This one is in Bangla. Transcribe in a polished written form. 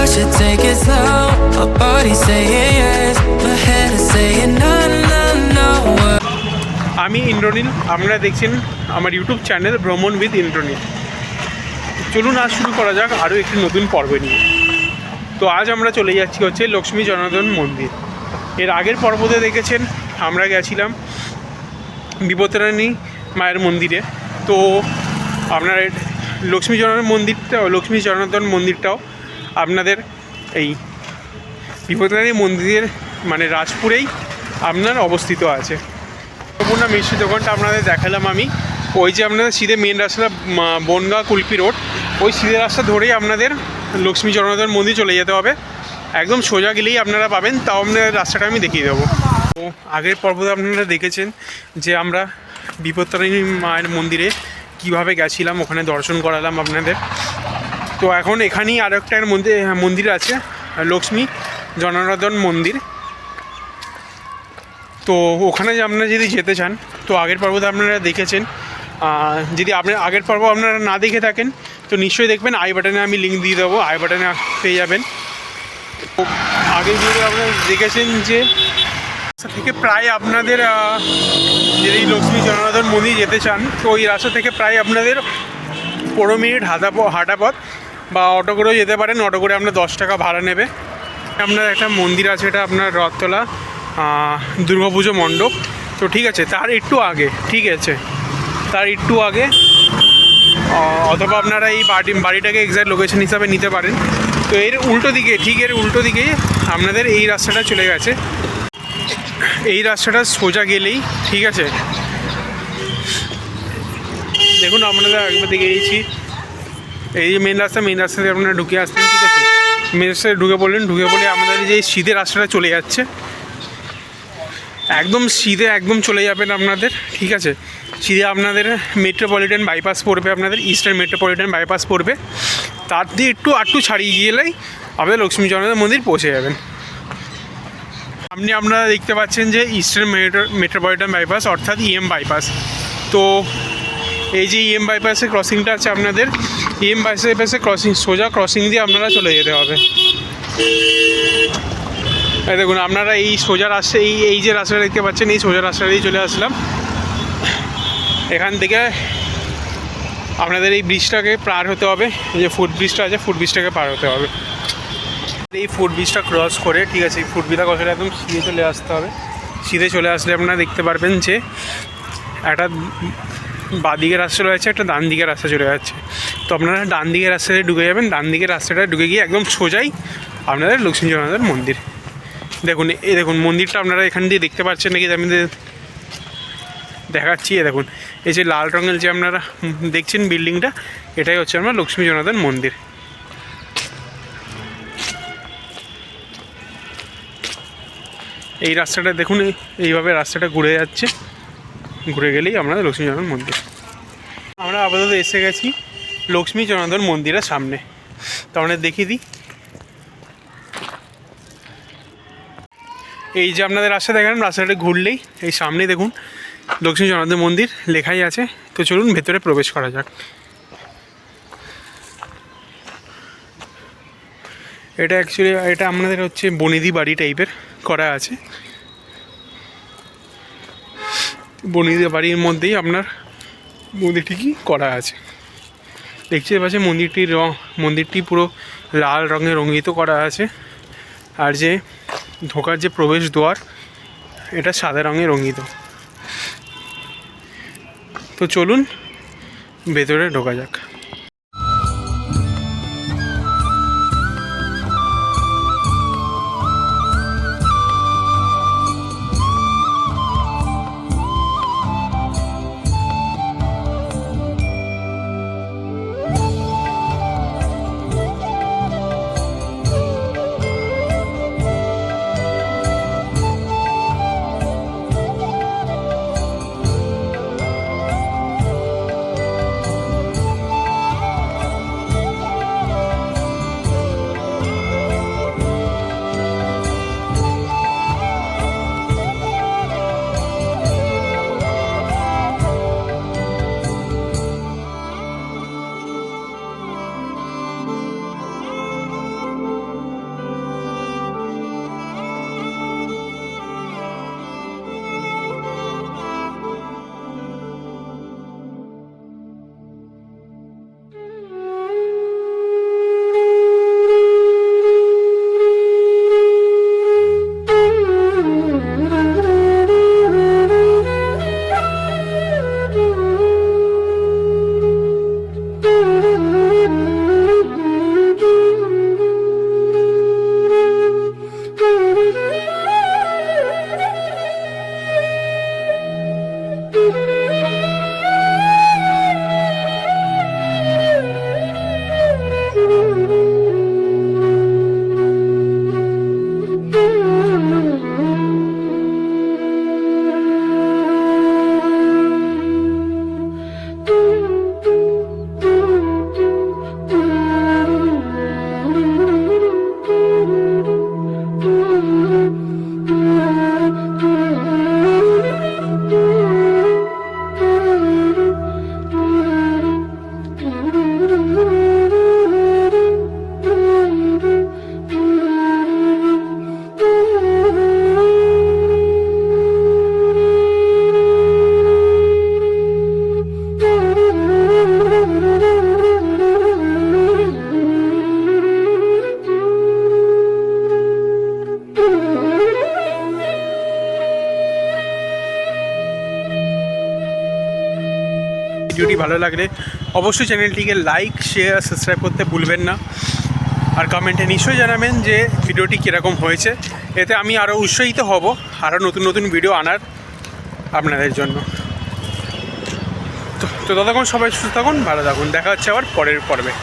I should take it slow. My body saying yes, my head is saying no, no, no. আমি ইন্দ্রনীল, আপনারা দেখছেন আমার ইউটিউব চ্যানেল ভ্রমণ উইথ ইন্দ্রনীল। চলুন আজ শুরু করা যাক আরও একটি নতুন পর্ব নিয়ে। তো আজ আমরা চলে যাচ্ছি হচ্ছে লক্ষ্মী জনার্দন মন্দির। এর আগের পর্বতে দেখেছেন আমরা গেছিলাম বিপত্তারিণী মায়ের মন্দিরে। তো আপনার লক্ষ্মী জনার্দন মন্দিরটাও আপনাদের এই বিপত্তারিণী মন্দিরের মানে রাজপুরেই আপনার অবস্থিত আছে। সম্পূর্ণ মিষ্টি দোকানটা আপনাদের দেখালাম আমি। ওই যে আপনাদের সিধে মেন রাস্তা বনগাঁ কুলপি রোড, ওই সিধে রাস্তা ধরেই আপনাদের লক্ষ্মী জনার্দন মন্দির চলে যেতে হবে। একদম সোজা গেলেই আপনারা পাবেন, তাও আপনাদের রাস্তাটা আমি দেখিয়ে দেবো। তো আগের পর্বতে আপনারা দেখেছেন যে আমরা বিপত্তারিণী মায়ের মন্দিরে কিভাবে গেছিলাম, ওখানে দর্শন করালাম আপনাদের। তো এখন এখানেই আরও একটা মন্দির আছে, লক্ষ্মী জনার্দন মন্দির। তো ওখানে আপনারা যদি যেতে চান, তো আগের পর্বতে আপনারা দেখেছেন। যদি আপনার আগের পর্ব আপনারা না দেখে থাকেন তো নিশ্চয়ই দেখবেন, আই বাটনে আমি লিঙ্ক দিয়ে দেবো, আই বাটনে পেয়ে যাবেন। তো আগের ভিডিও আপনারা দেখেছেন যে রাস্তা থেকে প্রায় আপনাদের যদি লক্ষ্মী জনার্দন মন্দির যেতে চান, তো ওই রাস্তা থেকে প্রায় আপনাদের 15 মিনিট হাঁটা পথ, বা অটো করেও যেতে পারেন। অটো করে আপনার 10 টাকা ভাড়া নেবে। আপনার একটা মন্দির আছে, এটা আপনার রথতলা দুর্গাপুজো মণ্ডপ। তো ঠিক আছে, তার একটু আগে, ঠিক আছে, তার একটু আগে অথবা আপনারা এই বাড়িটাকে এক্সাক্ট লোকেশন হিসাবে নিতে পারেন। তো এর উল্টো দিকে, ঠিক এর উল্টো দিকেই আপনাদের এই রাস্তাটা চলে গেছে। এই রাস্তাটা সোজা গেলেই, ঠিক আছে, দেখুন আপনাদের একবার দিকে গিয়েছি, এই যে মেন রাস্তাতে আপনারা ঢুকে আসছেন, ঠিক আছে। মেন রাস্তায় ঢুকে পড়লে আমাদের যে সিধে রাস্তাটা চলে যাচ্ছে, একদম সিধে একদম চলে যাবেন আপনাদের, ঠিক আছে। সিধে আপনাদের মেট্রোপলিটন বাইপাস পড়বে, আপনাদের ইস্টার্ন মেট্রোপলিটন বাইপাস পড়বে। তার দিয়ে একটু ছাড়িয়ে গেলেই আপনাদের লক্ষ্মী জনার্দন মন্দির পৌঁছে যাবেন। আপনারা দেখতে পাচ্ছেন যে ইস্টার্ন মেট্রোপলিটন বাইপাস, অর্থাৎ ইএম বাইপাস। তো এই যে ইএম বাইপাসের ক্রসিংটা আছে আপনাদের, ইএম বাইপাসে সোজা ক্রসিং দিয়ে আপনারা চলে যেতে হবে। দেখুন আপনারা এই সোজা রাস্তা, এই যে রাস্তাটা দেখতে পাচ্ছেন, এই সোজা রাস্তা দিয়ে চলে আসলাম। এখান থেকে আপনাদের এই ব্রিজটাকে পার হতে হবে, এই যে ফুট ব্রিজটা আছে, ফুট ব্রিজটাকে পার হতে হবে। এই ফুট ব্রিজটা ক্রস করে, ঠিক আছে, এই ফুট ব্রিজটা ক্রস করে একদম সিধে চলে আসতে হবে। সিধে চলে আসলে আপনারা দেখতে পারবেন যে একটা বাঁ দিকের রাস্তা রয়েছে, একটা ডান দিকের রাস্তা চলে যাচ্ছে। তো আপনারা ডান দিকের রাস্তাতে ঢুকে যাবেন। ডান দিকের রাস্তাটা ঢুকে গিয়ে একদম সোজাই আপনাদের লক্ষ্মী জনার্দন মন্দির। দেখুন মন্দিরটা আপনারা এখান দিয়ে দেখতে পাচ্ছেন নাকি আমি দেখাচ্ছি। দেখুন এই যে লাল রঙের যে আপনারা দেখছেন বিল্ডিংটা, এটাই হচ্ছে আমরা লক্ষ্মী জনার্দন মন্দির। এই রাস্তাটা দেখুন, এইভাবে রাস্তাটা ঘুরে যাচ্ছে, ঘুরে গেলেই আপনাদের লক্ষ্মী জনার্দন মন্দির। আমরা আপাতত এসে গেছি লক্ষ্মী জনার্দন মন্দিরের সামনে। তো আমরা দেখিয়ে দিই, এই যে আপনাদের রাস্তা দেখালাম, রাস্তাটা ঘুরলেই এই সামনে দেখুন লক্ষ্মী জনার্দন মন্দির লেখাই আছে। তো চলুন ভেতরে প্রবেশ করা যাক। এটা অ্যাকচুয়ালি এটা আপনাদের হচ্ছে বনেদি বাড়ি টাইপের করা আছে। বনেদি বাড়ির মধ্যেই আপনার মন্দিরটি কি করা আছে দেখতে পাচ্ছেন। মন্দিরটি পুরো লাল রঙে রঙিত করা আছে। আর যে ঢোকার যে প্রবেশ দ্বার, এটা সাদা রঙে রঙিত। তো চলুন ভেতরে ঢোকা যাক। ভিডিওটি ভালো লাগলে অবশ্যই চ্যানেলটিকে লাইক শেয়ার সাবস্ক্রাইব করতে ভুলবেন না। আর কমেন্টে নিশ্চয়ই জানাবেন যে ভিডিওটি কীরকম হয়েছে, এতে আমি আরও উৎসাহিত হব আরও নতুন নতুন ভিডিও আনার আপনাদের জন্য। তো ততক্ষণ সবাই সুস্থ থাকুন, ভালো থাকুন, দেখা হচ্ছে আবার পরের পর্বে।